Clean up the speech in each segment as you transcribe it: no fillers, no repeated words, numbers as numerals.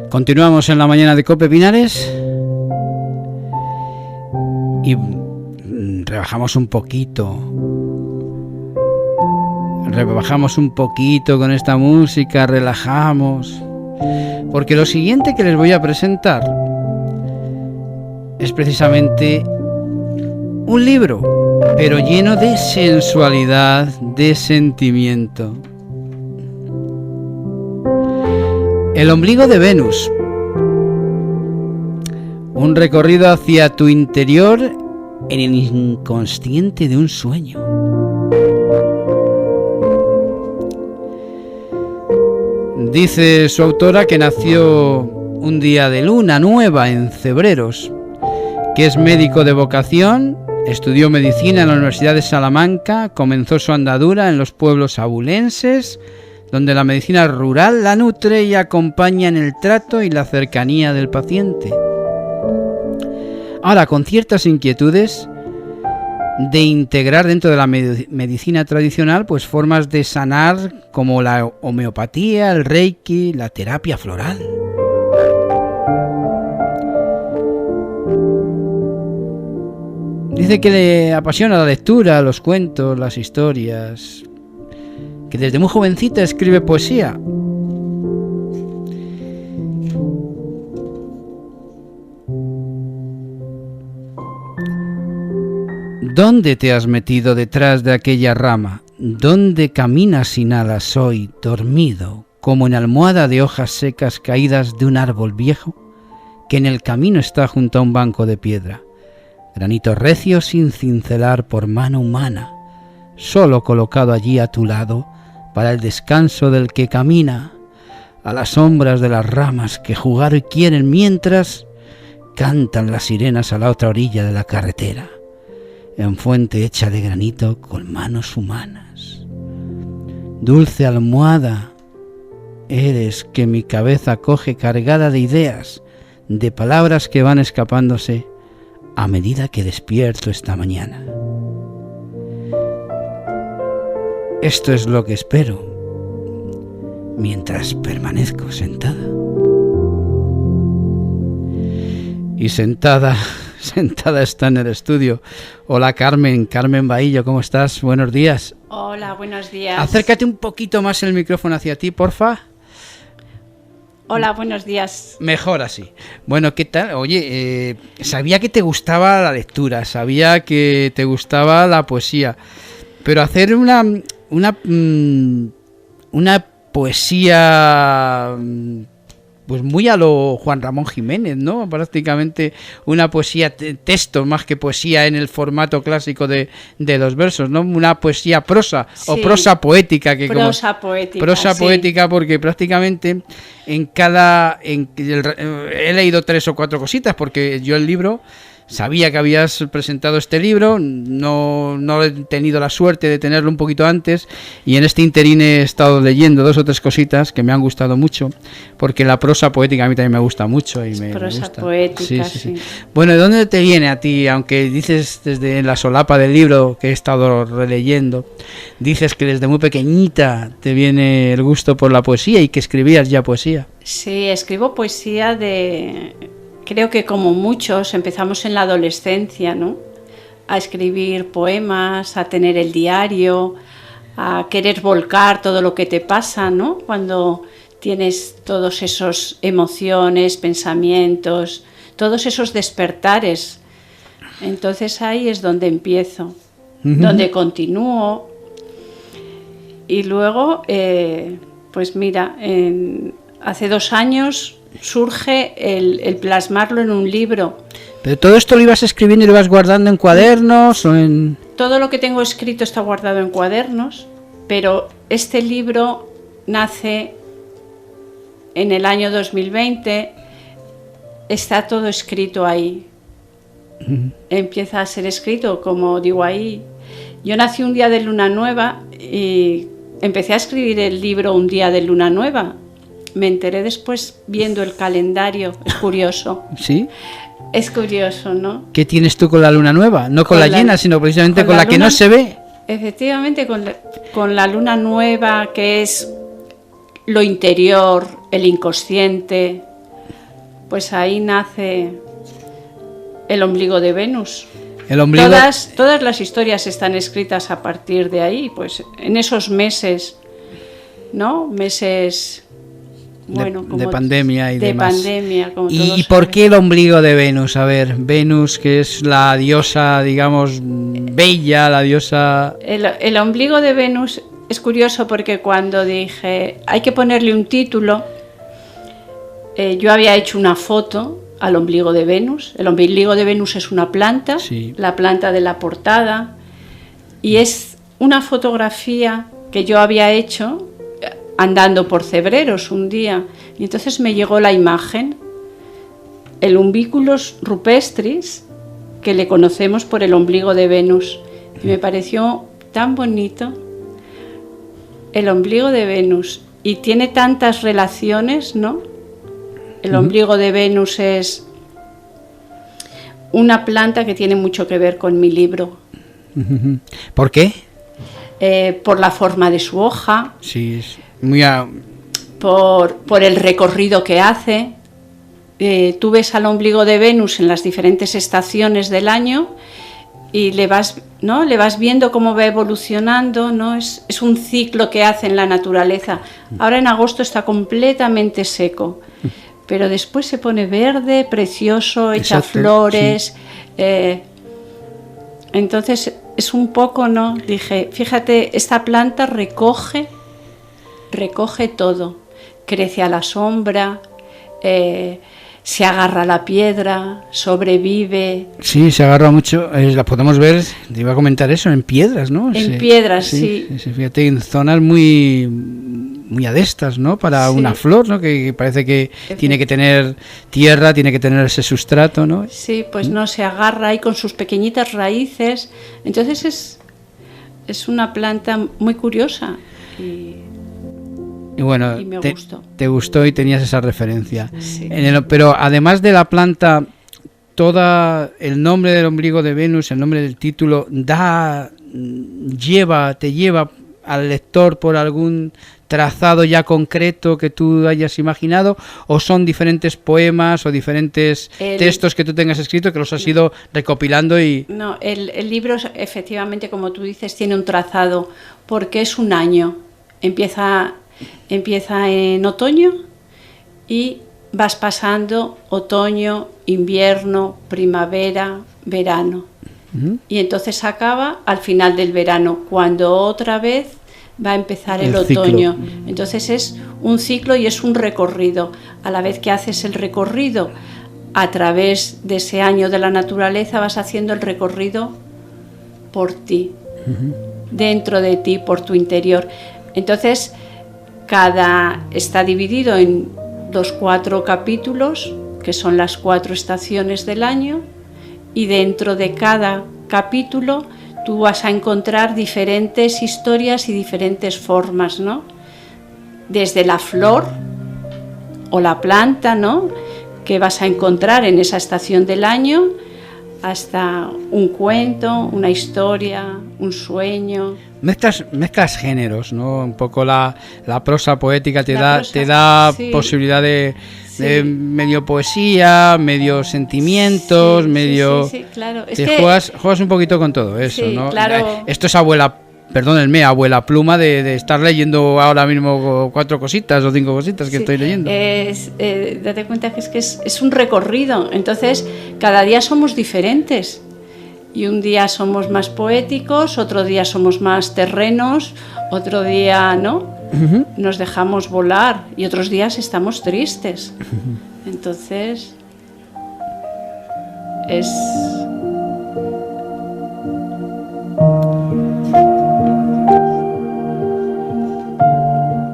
Continuamos en la mañana de COPE Pinares y rebajamos un poquito con esta música, relajamos, porque lo siguiente que les voy a presentar es precisamente un libro, pero lleno de sensualidad, de sentimiento. El ombligo de Venus. Un recorrido hacia tu interior en el inconsciente de un sueño. Dice su autora que nació un día de luna nueva en Cebreros, que es médico de vocación, estudió medicina en la Universidad de Salamanca, comenzó su andadura en los pueblos abulenses, donde la medicina rural la nutre y acompaña en el trato y la cercanía del paciente. Ahora, con ciertas inquietudes de integrar dentro de la medicina tradicional, pues formas de sanar como la homeopatía, el reiki, la terapia floral. Dice que le apasiona la lectura, los cuentos, las historias, que desde muy jovencita escribe poesía. ¿Dónde te has metido detrás de aquella rama? ¿Dónde caminas sin alas hoy, dormido, como en almohada de hojas secas caídas de un árbol viejo, que en el camino está junto a un banco de piedra? Granito recio sin cincelar por mano humana, solo colocado allí a tu lado, para el descanso del que camina, a las sombras de las ramas que jugar hoy quieren mientras cantan las sirenas a la otra orilla de la carretera, en fuente hecha de granito con manos humanas. Dulce almohada eres que mi cabeza coge cargada de ideas, de palabras que van escapándose a medida que despierto esta mañana. Esto es lo que espero mientras permanezco sentada. Y sentada está en el estudio. Hola Carmen Bahillo, ¿cómo estás? Buenos días. Hola, buenos días. Acércate un poquito más el micrófono hacia ti, porfa. Hola, buenos días. Mejor así. Bueno, ¿qué tal? Oye, sabía que te gustaba la lectura, sabía que te gustaba la poesía, pero hacer una poesía pues muy a lo Juan Ramón Jiménez, ¿no? Prácticamente una poesía texto más que poesía en el formato clásico de los versos, ¿no? Una poesía prosa, sí, o prosa poética. Prosa poética, porque prácticamente he leído 3 o 4 cositas, porque yo el libro... Sabía que habías presentado este libro, no he tenido la suerte de tenerlo un poquito antes, y en este interín he estado leyendo 2 o 3 cositas que me han gustado mucho, porque la prosa poética a mí también me gusta mucho. Y me prosa gusta. Poética, sí. Bueno, ¿de dónde te viene a ti? Aunque dices desde la solapa del libro que he estado releyendo, dices que desde muy pequeñita te viene el gusto por la poesía y que escribías ya poesía. Sí, escribo poesía creo que como muchos empezamos en la adolescencia, ¿no? A escribir poemas, a tener el diario, a querer volcar todo lo que te pasa, ¿no? Cuando tienes todos esos emociones, pensamientos, todos esos despertares. Entonces ahí es donde empiezo, donde continúo. Y luego, pues mira, hace 2 años... surge el plasmarlo en un libro. ¿Pero todo esto lo ibas escribiendo y lo ibas guardando en cuadernos o en...? Todo lo que tengo escrito está guardado en cuadernos, pero este libro nace en el año 2020, está todo escrito ahí. Empieza a ser escrito, como digo ahí. Yo nací un día de luna nueva y empecé a escribir el libro un día de luna nueva. Me enteré después viendo el calendario, es curioso. ¿Sí? Es curioso, ¿no? ¿Qué tienes tú con la luna nueva? No con la llena, sino precisamente con la que no se ve. Efectivamente, con la luna nueva, que es lo interior, el inconsciente, pues ahí nace el ombligo de Venus. El ombligo... Todas las historias están escritas a partir de ahí, pues en esos meses, ¿no? Meses, bueno, de pandemia y de demás. Pandemia, como ¿Y por qué el ombligo de Venus? A ver, Venus, que es la diosa, digamos, bella, la diosa... El ombligo de Venus es curioso porque cuando dije, hay que ponerle un título, yo había hecho una foto al ombligo de Venus. El ombligo de Venus es una planta, sí, la planta de la portada, y es una fotografía que yo había hecho andando por Cebreros un día, y entonces me llegó la imagen, el Umbiculus rupestris, que le conocemos por el ombligo de Venus, y me pareció tan bonito el ombligo de Venus, y tiene tantas relaciones, ¿no? El ombligo de Venus es una planta que tiene mucho que ver con mi libro. ¿Por qué? Por la forma de su hoja. Sí, es muy... Por el recorrido que hace. Tú ves al ombligo de Venus en las diferentes estaciones del año y le vas viendo cómo va evolucionando, ¿no? Es un ciclo que hace en la naturaleza. Ahora en agosto está completamente seco, pero después se pone verde, precioso, echa exacto, flores. Sí. Entonces es un poco, ¿no? Dije, fíjate, esta planta recoge todo, crece a la sombra, se agarra a la piedra, sobrevive. Sí, se agarra mucho, la podemos ver, te iba a comentar eso, en piedras, ¿no? En piedras, sí. Fíjate, en zonas muy adestas, ¿no? Para una flor, ¿no? Que parece que tiene que tener tierra, tiene que tener ese sustrato, ¿no? Sí, pues no, se agarra ahí con sus pequeñitas raíces. Entonces es una planta muy curiosa. Y bueno, te gustó y tenías esa referencia. Sí. Pero además de la planta, todo el nombre del ombligo de Venus, el nombre del título, te lleva al lector por algún trazado ya concreto que tú hayas imaginado, o son diferentes poemas o diferentes textos que tú tengas escrito que los has ido recopilando y... No, el libro efectivamente, como tú dices, tiene un trazado porque es un año. Empieza en otoño y vas pasando otoño, invierno, primavera, verano. Y entonces acaba al final del verano, cuando otra vez va a empezar el otoño. Ciclo. Entonces es un ciclo y es un recorrido. A la vez que haces el recorrido a través de ese año de la naturaleza, vas haciendo el recorrido por ti, dentro de ti, por tu interior. Entonces está dividido en los 4 capítulos, que son las 4 estaciones del año, y dentro de cada capítulo tú vas a encontrar diferentes historias y diferentes formas, ¿no? Desde la flor o la planta, ¿no?, que vas a encontrar en esa estación del año, hasta un cuento, una historia, un sueño. Mezclas géneros, ¿no? Un poco la prosa poética te da sí. Posibilidad de medio poesía, medio sentimientos, medio... Sí, claro. Juegas un poquito con todo eso, sí, ¿no? Claro. Esto es abuela pluma de estar leyendo ahora mismo 4 cositas o 5 cositas que estoy leyendo. Date cuenta que es un recorrido, entonces cada día somos diferentes. Y un día somos más poéticos, otro día somos más terrenos, otro día, ¿no? Nos dejamos volar y otros días estamos tristes. Entonces,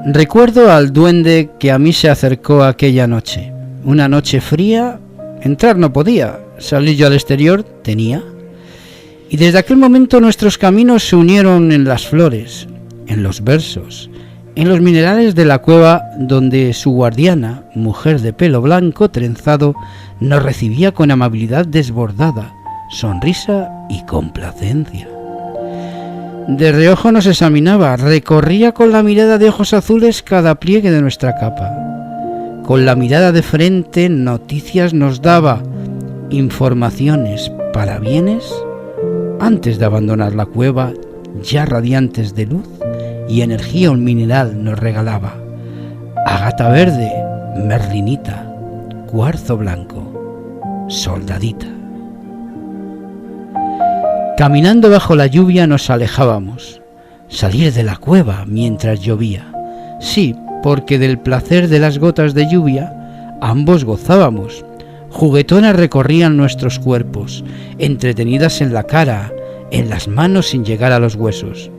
Recuerdo al duende que a mí se acercó aquella noche. Una noche fría, entrar no podía, salir yo al exterior tenía. Y desde aquel momento nuestros caminos se unieron en las flores, en los versos, en los minerales de la cueva donde su guardiana, mujer de pelo blanco trenzado, nos recibía con amabilidad desbordada, sonrisa y complacencia. De reojo nos examinaba, recorría con la mirada de ojos azules cada pliegue de nuestra capa. Con la mirada de frente noticias nos daba, informaciones para bienes, antes de abandonar la cueva, ya radiantes de luz y energía un mineral nos regalaba. Ágata verde, merlinita, cuarzo blanco, soldadita. Caminando bajo la lluvia nos alejábamos, salir de la cueva mientras llovía. Sí, porque del placer de las gotas de lluvia ambos gozábamos. Juguetonas recorrían nuestros cuerpos, entretenidas en la cara, en las manos sin llegar a los huesos.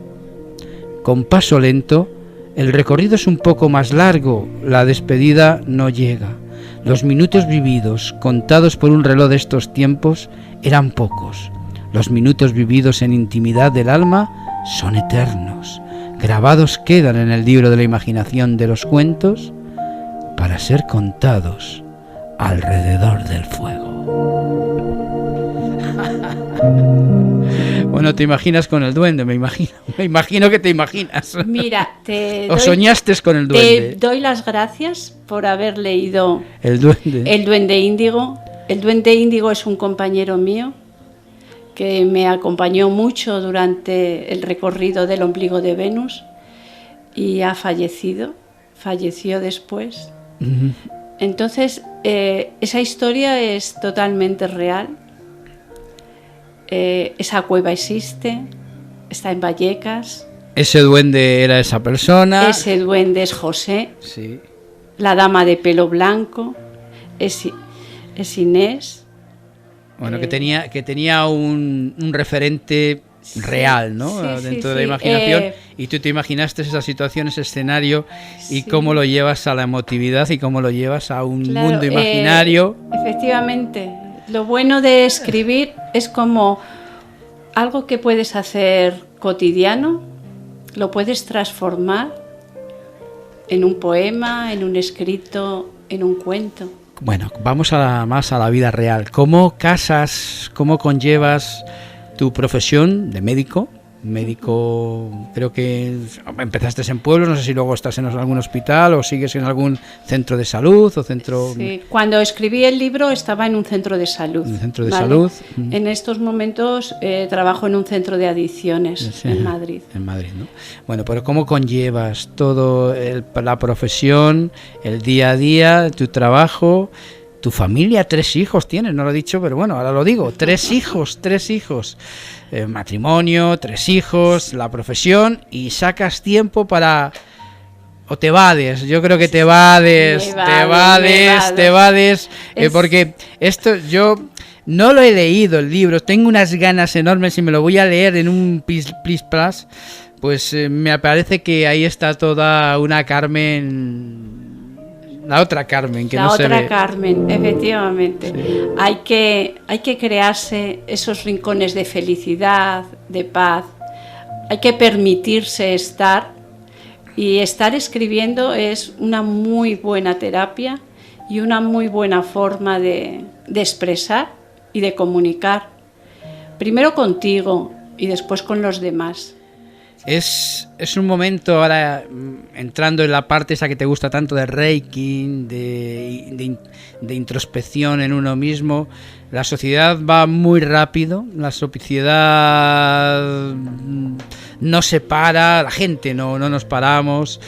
Con paso lento, el recorrido es un poco más largo, la despedida no llega. Los minutos vividos, contados por un reloj de estos tiempos, eran pocos. Los minutos vividos en intimidad del alma son eternos. Grabados quedan en el libro de la imaginación de los cuentos para ser contados alrededor del fuego. Bueno, te imaginas con el duende, me imagino que te imaginas. Mira, ¿O soñaste con el duende? Te doy las gracias por haber leído El Duende Índigo. El Duende Índigo es un compañero mío que me acompañó mucho durante el recorrido del ombligo de Venus y ha fallecido, falleció después. Uh-huh. Entonces, esa historia es totalmente real. Esa cueva existe, está en Vallecas. Ese duende era esa persona. Ese duende es José. Sí. La dama de pelo blanco es Inés. Bueno, que tenía un referente real, ¿no? Sí, dentro sí, de la imaginación. Y tú te imaginaste esa situación, ese escenario, y cómo lo llevas a la emotividad y cómo lo llevas a un mundo imaginario. Efectivamente. Lo bueno de escribir es como algo que puedes hacer cotidiano, lo puedes transformar en un poema, en un escrito, en un cuento. Bueno, vamos más a la vida real. ¿Cómo conllevas tu profesión de médico? Médico, creo que empezaste en pueblos, no sé si luego estás en algún hospital o sigues en algún centro de salud o centro... Sí, cuando escribí el libro estaba en un centro de salud. ¿En un centro de salud? En estos momentos trabajo en un centro de adicciones, sí, en Madrid. En Madrid, ¿no? Bueno, pero ¿cómo conllevas todo la profesión, el día a día, tu trabajo? Tu familia, 3 hijos tienes, no lo he dicho, pero bueno, ahora lo digo, 3 hijos, matrimonio, 3 hijos, la profesión, y sacas tiempo para... ¿O te vades? Yo creo que te vades, porque esto yo no lo he leído el libro, tengo unas ganas enormes y me lo voy a leer en un plis plus, pues me parece que ahí está toda una Carmen... La otra Carmen, que no se ve. La otra Carmen, efectivamente. Sí. Hay que crearse esos rincones de felicidad, de paz. Hay que permitirse estar. Y estar escribiendo es una muy buena terapia y una muy buena forma de expresar y de comunicar. Primero contigo y después con los demás. Es un momento, ahora entrando en la parte esa que te gusta tanto de Reiki, de introspección en uno mismo. La sociedad va muy rápido, la sociedad no se para, la gente no nos paramos,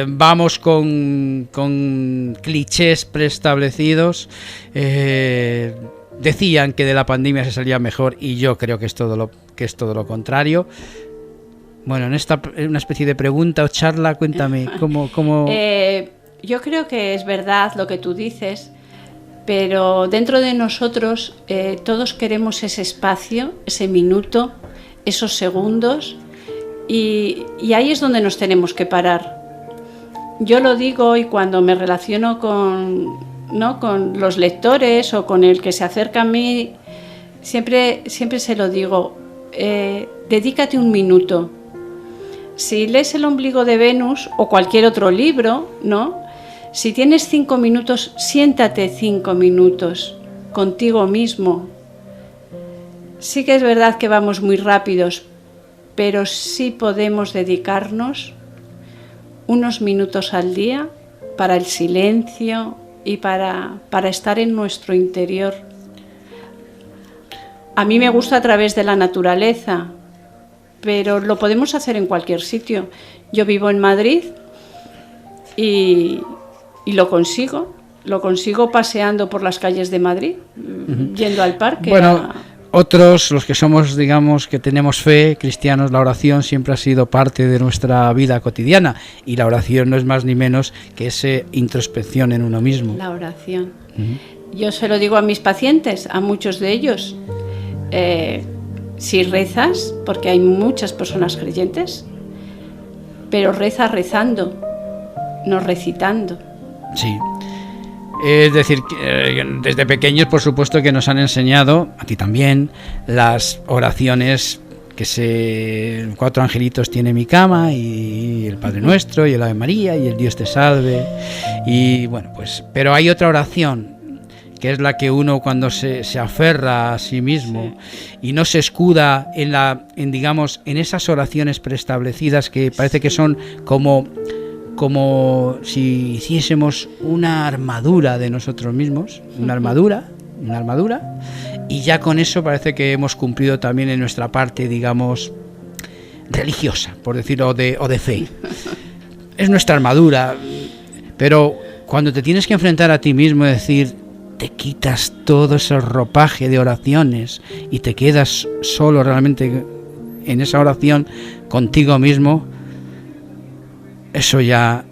vamos con clichés preestablecidos. Decían que de la pandemia se salía mejor y yo creo que es todo lo contrario. Bueno, en una especie de pregunta o charla, cuéntame, ¿cómo? Yo creo que es verdad lo que tú dices, pero dentro de nosotros todos queremos ese espacio, ese minuto, esos segundos, y ahí es donde nos tenemos que parar. Yo lo digo y cuando me relaciono con los lectores o con el que se acerca a mí, siempre se lo digo, dedícate un minuto. Si lees El ombligo de Venus o cualquier otro libro, ¿no? Si tienes 5 minutos, siéntate 5 minutos contigo mismo. Sí que es verdad que vamos muy rápidos, pero sí podemos dedicarnos unos minutos al día para el silencio y para estar en nuestro interior. A mí me gusta a través de la naturaleza, pero lo podemos hacer en cualquier sitio. Yo vivo en Madrid y lo consigo paseando por las calles de Madrid, yendo al parque. Bueno, otros, los que somos, digamos, que tenemos fe, cristianos, la oración siempre ha sido parte de nuestra vida cotidiana, y la oración no es más ni menos que esa introspección en uno mismo. La oración. Yo se lo digo a mis pacientes, a muchos de ellos, si rezas, porque hay muchas personas creyentes, pero reza rezando, no recitando. Sí. Es decir, desde pequeños, por supuesto, que nos han enseñado, a ti también, las oraciones que 4 angelitos tiene mi cama, y el Padre Nuestro, y el Ave María, y el Dios te salve. Y bueno, pues, pero hay otra oración, que es la que uno, cuando se aferra a sí mismo, sí, y no se escuda en esas oraciones preestablecidas, que parece que son como si hiciésemos una armadura de nosotros mismos, una armadura, y ya con eso parece que hemos cumplido también en nuestra parte, digamos, religiosa, por decirlo, o de fe. Es nuestra armadura, pero cuando te tienes que enfrentar a ti mismo y decir, te quitas todo ese ropaje de oraciones y te quedas solo realmente en esa oración contigo mismo, eso ya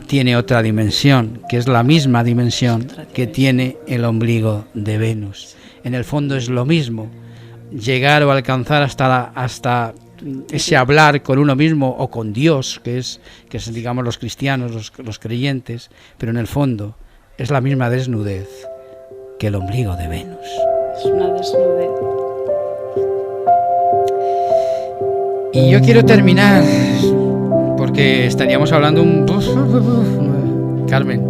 tiene otra dimensión, que es la misma dimensión que tiene el ombligo de Venus. En el fondo es lo mismo, llegar o alcanzar hasta ese hablar con uno mismo o con Dios, que es digamos los cristianos, los creyentes, pero en el fondo es la misma desnudez que el ombligo de Venus. Es una desnudez. Y yo quiero terminar, porque estaríamos hablando Carmen,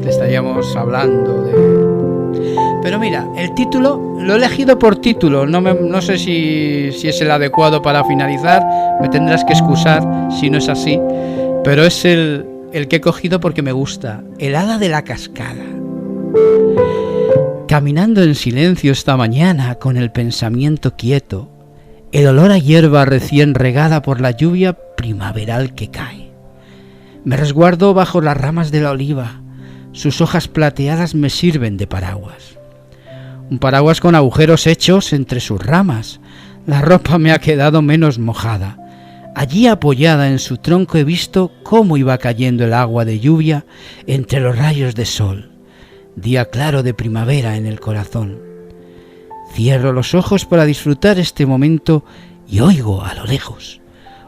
estaríamos hablando de... Pero mira, el título lo he elegido por título, no sé si es el adecuado para finalizar, me tendrás que excusar si no es así, pero es el que he cogido porque me gusta, El hada de la cascada. Caminando en silencio esta mañana con el pensamiento quieto, el olor a hierba recién regada por la lluvia primaveral que cae. Me resguardo bajo las ramas de la oliva, sus hojas plateadas me sirven de paraguas. Un paraguas con agujeros hechos entre sus ramas, la ropa me ha quedado menos mojada. Allí apoyada en su tronco he visto cómo iba cayendo el agua de lluvia entre los rayos de sol. Día claro de primavera en el corazón. Cierro los ojos para disfrutar este momento y oigo a lo lejos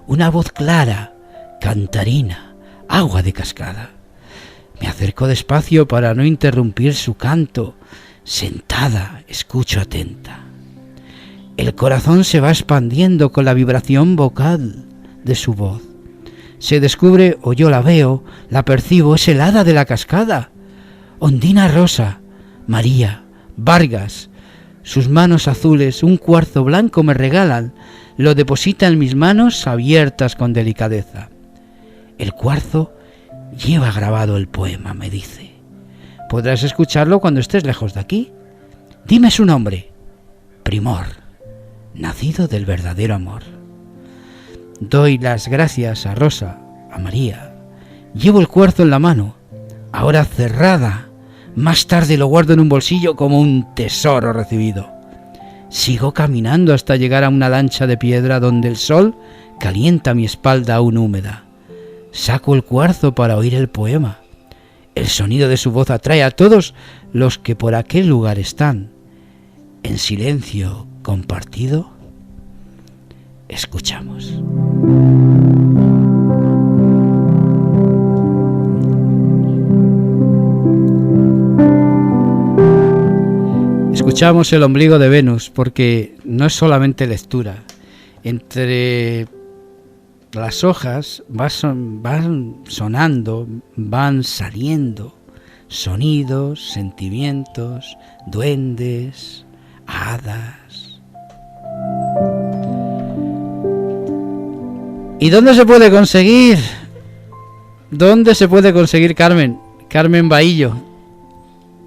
una voz clara, cantarina, agua de cascada. Me acerco despacio para no interrumpir su canto. Sentada, escucho atenta. El corazón se va expandiendo con la vibración vocal de su voz. Se descubre, o yo la veo, la percibo, es el hada de la cascada. Ondina Rosa, María, Vargas, sus manos azules, un cuarzo blanco me regalan, lo deposita en mis manos abiertas con delicadeza. El cuarzo lleva grabado el poema, me dice. Podrás escucharlo cuando estés lejos de aquí. Dime su nombre. Primor, nacido del verdadero amor. Doy las gracias a Rosa, a María. Llevo el cuarzo en la mano, ahora cerrada. Más tarde lo guardo en un bolsillo como un tesoro recibido. Sigo caminando hasta llegar a una lancha de piedra donde el sol calienta mi espalda aún húmeda. Saco el cuarzo para oír el poema. El sonido de su voz atrae a todos los que por aquel lugar están. En silencio compartido, escuchamos. Escuchamos el ombligo de Venus porque no es solamente lectura. Entre las hojas van sonando, van saliendo sonidos, sentimientos, duendes, hadas. ¿Y dónde se puede conseguir? ¿Dónde se puede conseguir, Carmen? Carmen Bahillo.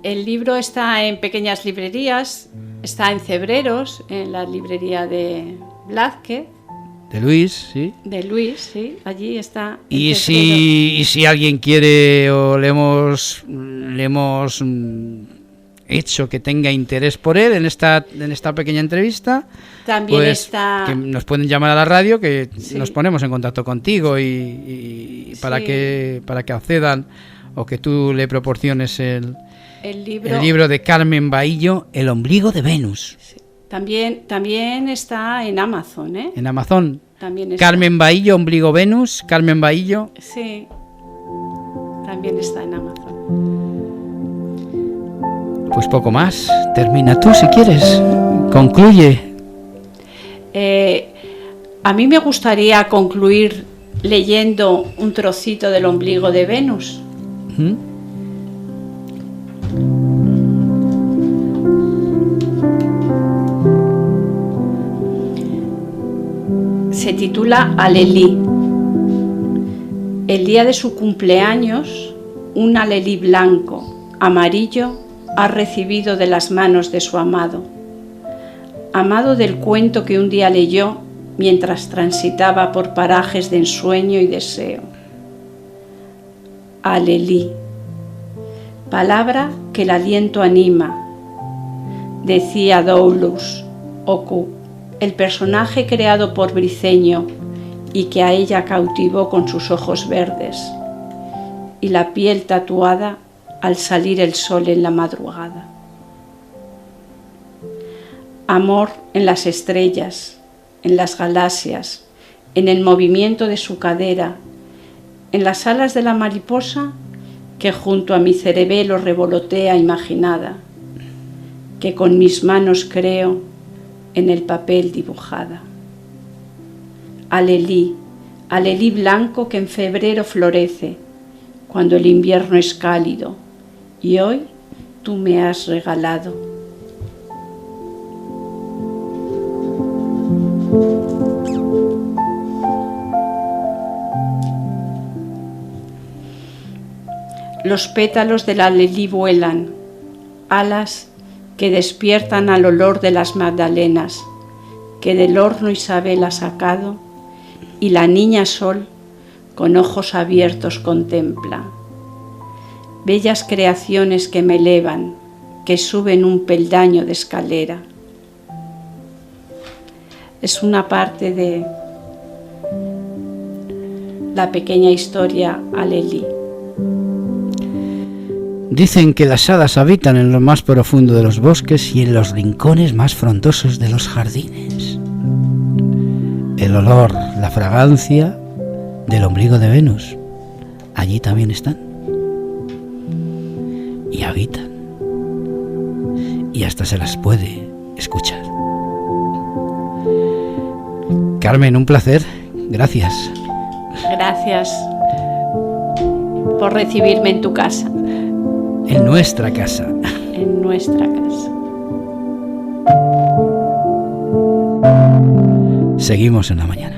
El libro está en pequeñas librerías, está en Cebreros, en la librería de Blázquez. De Luis, sí. De Luis, sí, allí está. Y si alguien quiere o le hemos hecho que tenga interés por él en esta pequeña entrevista, también pues está, que nos pueden llamar a la radio, que sí, nos ponemos en contacto contigo y para sí, que accedan o que tú le proporciones el libro. Libro de Carmen Bahillo, El ombligo de Venus. Sí. También está en Amazon, ¿eh? En Amazon. También está. Carmen Bahillo, Ombligo Venus, Carmen Bahillo. Sí, también está en Amazon. Pues poco más. Termina tú si quieres. Concluye. A mí me gustaría concluir leyendo un trocito del ombligo de Venus. ¿Mm? Se titula Alelí. El día de su cumpleaños, un alelí blanco, amarillo, ha recibido de las manos de su amado. Amado del cuento que un día leyó mientras transitaba por parajes de ensueño y deseo. Alelí. Palabra que el aliento anima. Decía Doulos Oku, el personaje creado por Briceño y que a ella cautivó con sus ojos verdes y la piel tatuada al salir el sol en la madrugada. Amor en las estrellas, en las galaxias, en el movimiento de su cadera, en las alas de la mariposa que junto a mi cerebelo revolotea imaginada, que con mis manos creo en el papel dibujada. Alelí, alelí blanco que en febrero florece, cuando el invierno es cálido, y hoy tú me has regalado. Los pétalos del alelí vuelan, alas que despiertan al olor de las magdalenas, que del horno Isabel ha sacado, y la niña Sol con ojos abiertos contempla. Bellas creaciones que me elevan, que suben un peldaño de escalera. Es una parte de la pequeña historia Alelí. Dicen que las hadas habitan en lo más profundo de los bosques y en los rincones más frondosos de los jardines. El olor, la fragancia del ombligo de Venus, allí también están. Y habitan. Y hasta se las puede escuchar. Carmen, un placer. Gracias. Gracias por recibirme en tu casa. En nuestra casa. En nuestra casa. Seguimos en la mañana.